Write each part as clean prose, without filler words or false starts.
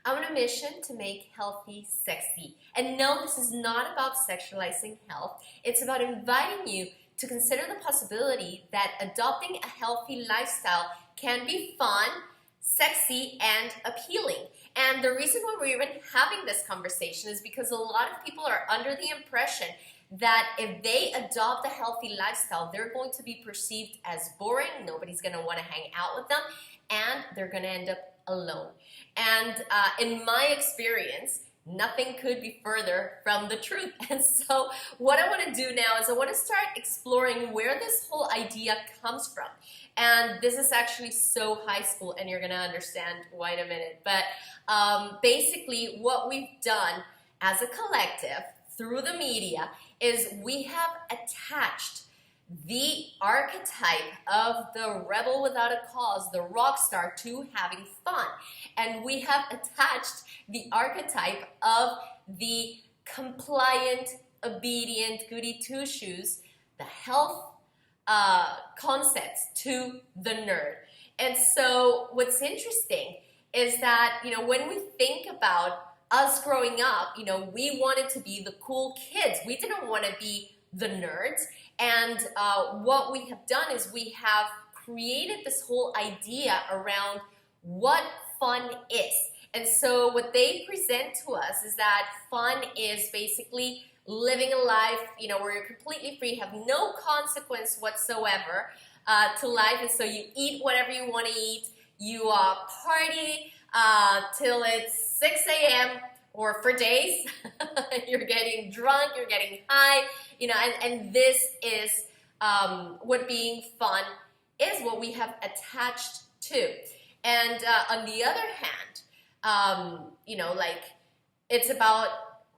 I'm on a mission to make healthy sexy. And no, this is not about sexualizing health. It's about inviting you to consider the possibility that adopting a healthy lifestyle can be fun, sexy, and appealing. And the reason why we're even having this conversation is because a lot of people are under the impression that if they adopt a healthy lifestyle, they're going to be perceived as boring, nobody's going to want to hang out with them, and they're going to end up alone. And in my experience, nothing could be further from the truth. And so what I want to do now is I want to start exploring where this whole idea comes from. And this is actually so high school, and you're going to understand why in a minute. But basically what we've done as a collective through the media is we have attached the archetype of the rebel without a cause, the rock star, to having fun. And we have attached the archetype of the compliant, obedient, goody two-shoes, the health concepts, to the nerd. And so what's interesting is that, when we think about us growing up, we wanted to be the cool kids. We didn't want to be the nerds. And what we have done is we have created this whole idea around what fun is. And so what they present to us is that fun is basically living a life, where you're completely free, have no consequence whatsoever to life. And so you eat whatever you want to eat. You party till it's 6 a.m. or for days. You're getting drunk, you're getting high, and this is what being fun is, what we have attached to. And on the other hand, it's about,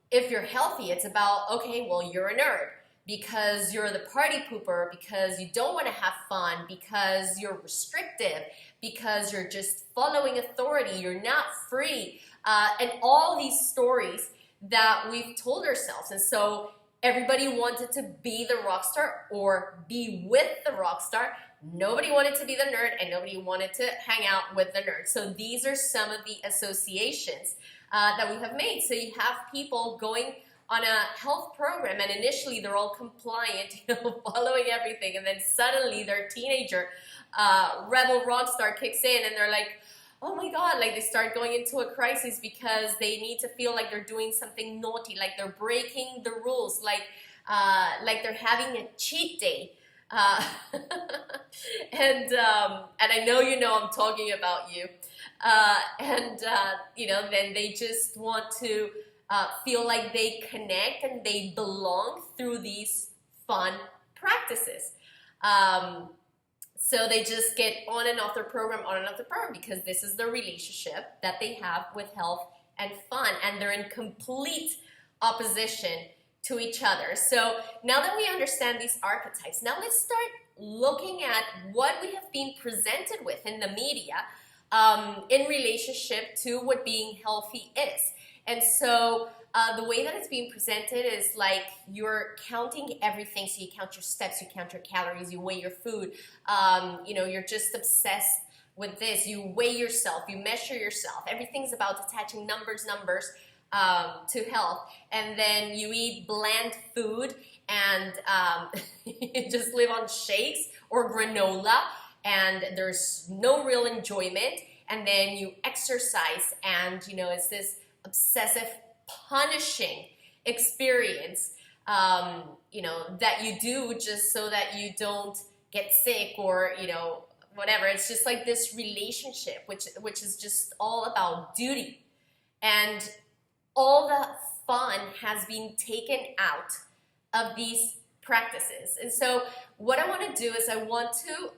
if you're healthy, it's about, okay, well, you're a nerd because you're the party pooper, because you don't want to have fun, because you're restrictive, because you're just following authority, you're not free, and all these stories that we've told ourselves. And so everybody wanted to be the rock star or be with the rock star. Nobody wanted to be the nerd, and nobody wanted to hang out with the nerd. So these are some of the associations that we have made. So you have people going on a health program, and initially they're all compliant, following everything, and then suddenly their teenager rebel rock star kicks in, and they're like, oh my God, like they start going into a crisis because they need to feel like they're doing something naughty, like they're breaking the rules, like they're having a cheat day. And I know I'm talking about you. Then they just want to feel like they connect and they belong through these fun practices. So they just get on and off their program, because this is the relationship that they have with health and fun, and they're in complete opposition to each other. So now that we understand these archetypes, now let's start looking at what we have been presented with in the media in relationship to what being healthy is. And so the way that it's being presented is like you're counting everything. So you count your steps, you count your calories, you weigh your food. You're just obsessed with this. You weigh yourself, you measure yourself. Everything's about attaching numbers to health. And then you eat bland food and you just live on shakes or granola, and there's no real enjoyment. And then you exercise, and it's this obsessive punishing experience that you do just so that you don't get sick or whatever. It's just like this relationship which is just all about duty, and all the fun has been taken out of these practices. And so what I want to do is I want to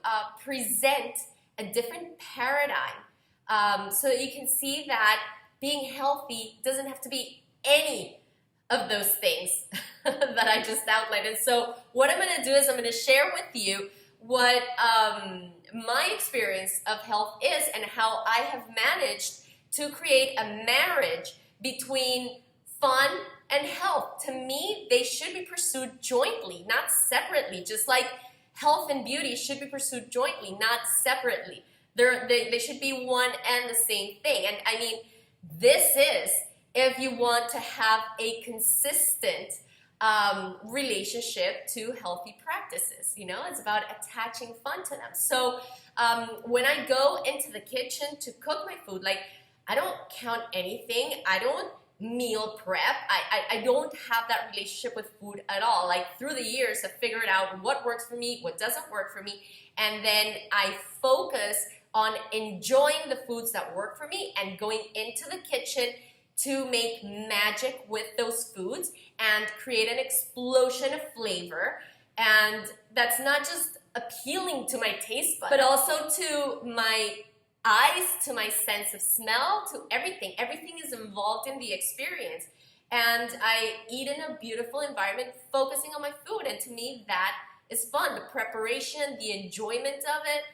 present a different paradigm so that you can see that being healthy doesn't have to be any of those things that I just outlined. And so what I'm going to do is I'm going to share with you what my experience of health is and how I have managed to create a marriage between fun and health. To me, they should be pursued jointly, not separately, just like health and beauty should be pursued jointly, not separately. They should be one and the same thing. And I mean, this is if you want to have a consistent relationship to healthy practices. You know, it's about attaching fun to them. So when I go into the kitchen to cook my food, like, I don't count anything. I don't meal prep. I don't have that relationship with food at all. Like, through the years, I've figured out what works for me, what doesn't work for me, and then I focus on enjoying the foods that work for me and going into the kitchen to make magic with those foods and create an explosion of flavor. And that's not just appealing to my taste buds, but also to my eyes, to my sense of smell, to everything. Everything is involved in the experience. And I eat in a beautiful environment, focusing on my food. And to me, that is fun. The preparation, the enjoyment of it.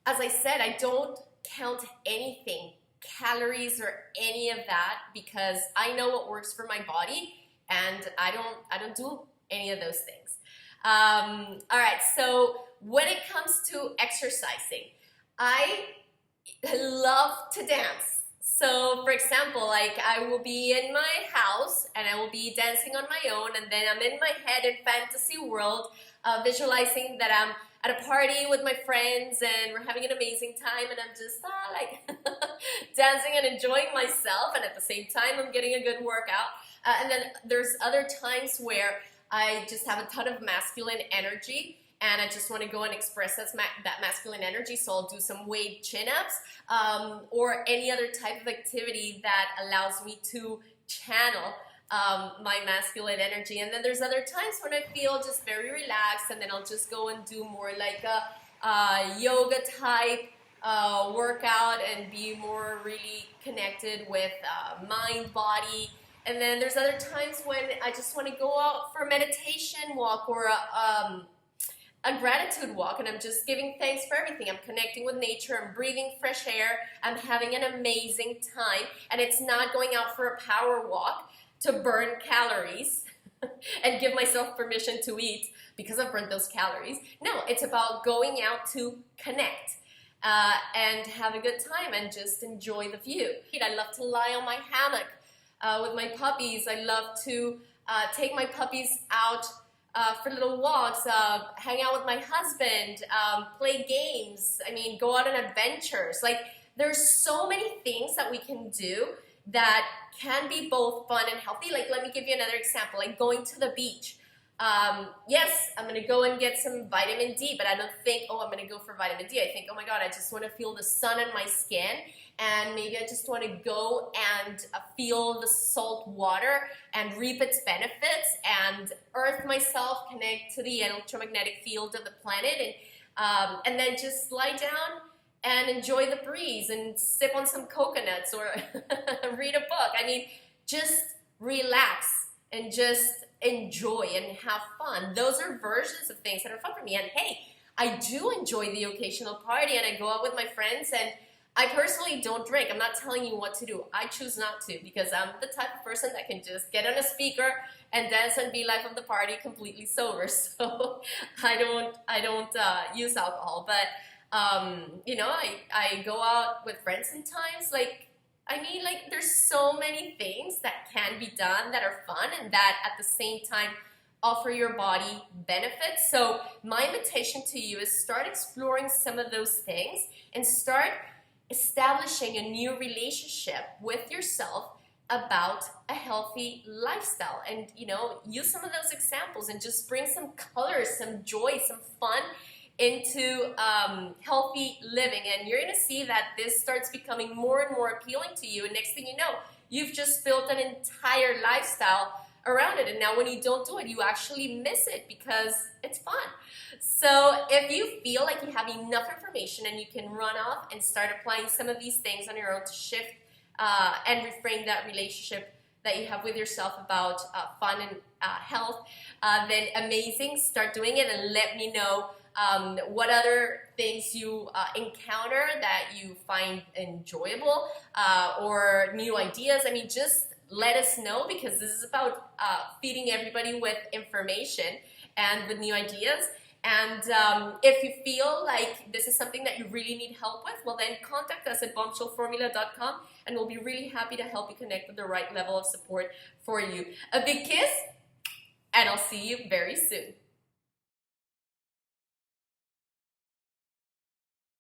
As I said, I don't count anything, calories or any of that, because I know what works for my body, and I don't do any of those things. All right, so when it comes to exercising, I love to dance. So, for example, like, I will be in my house and I will be dancing on my own, and then I'm in my head in fantasy world, visualizing that I'm at a party with my friends and we're having an amazing time, and I'm just like dancing and enjoying myself, and at the same time I'm getting a good workout. And then there's other times where I just have a ton of masculine energy and I just want to go and express that masculine energy, so I'll do some weight chin-ups or any other type of activity that allows me to channel my masculine energy. And then there's other times when I feel just very relaxed, and then I'll just go and do more like a yoga type workout and be more really connected with mind, body. And then there's other times when I just want to go out for a meditation walk or a gratitude walk, and I'm just giving thanks for everything. I'm connecting with nature, I'm breathing fresh air, I'm having an amazing time, and it's not going out for a power walk to burn calories and give myself permission to eat because I've burned those calories. No, it's about going out to connect and have a good time and just enjoy the view. I love to lie on my hammock with my puppies. I love to take my puppies out for little walks, hang out with my husband, play games, I mean, go out on adventures. Like, there's so many things that we can do that can be both fun and healthy. Like, let me give you another example, like going to the beach. Yes, I'm going to go and get some vitamin D, but I don't think, oh, I'm going to go for vitamin D. I think, oh my God, I just want to feel the sun on my skin, and maybe I just want to go and feel the salt water and reap its benefits and earth myself, connect to the electromagnetic field of the planet, and then just lie down and enjoy the breeze and sip on some coconuts or read a book. I mean, just relax and just enjoy and have fun. Those are versions of things that are fun for me. And hey, I do enjoy the occasional party, and I go out with my friends, and I personally don't drink. I'm not telling you what to do. I choose not to, because I'm the type of person that can just get on a speaker and dance and be life of the party completely sober. So I don't use alcohol. But you know, I go out with friends sometimes. Like, I mean, like, there's so many things that can be done that are fun and that at the same time offer your body benefits. So my invitation to you is start exploring some of those things and start establishing a new relationship with yourself about a healthy lifestyle. And, you know, use some of those examples and just bring some color, some joy, some fun into healthy living, and you're going to see that this starts becoming more and more appealing to you, and next thing you know, you've just built an entire lifestyle around it. And now when you don't do it, you actually miss it because it's fun. So if you feel like you have enough information and you can run off and start applying some of these things on your own to shift and reframe that relationship that you have with yourself about fun and health, then amazing. Start doing it and let me know what other things you encounter that you find enjoyable or new ideas. I mean, just let us know, because this is about feeding everybody with information and with new ideas. And if you feel like this is something that you really need help with, well then contact us at bombshellformula.com and we'll be really happy to help you connect with the right level of support for you. A big kiss, and I'll see you very soon.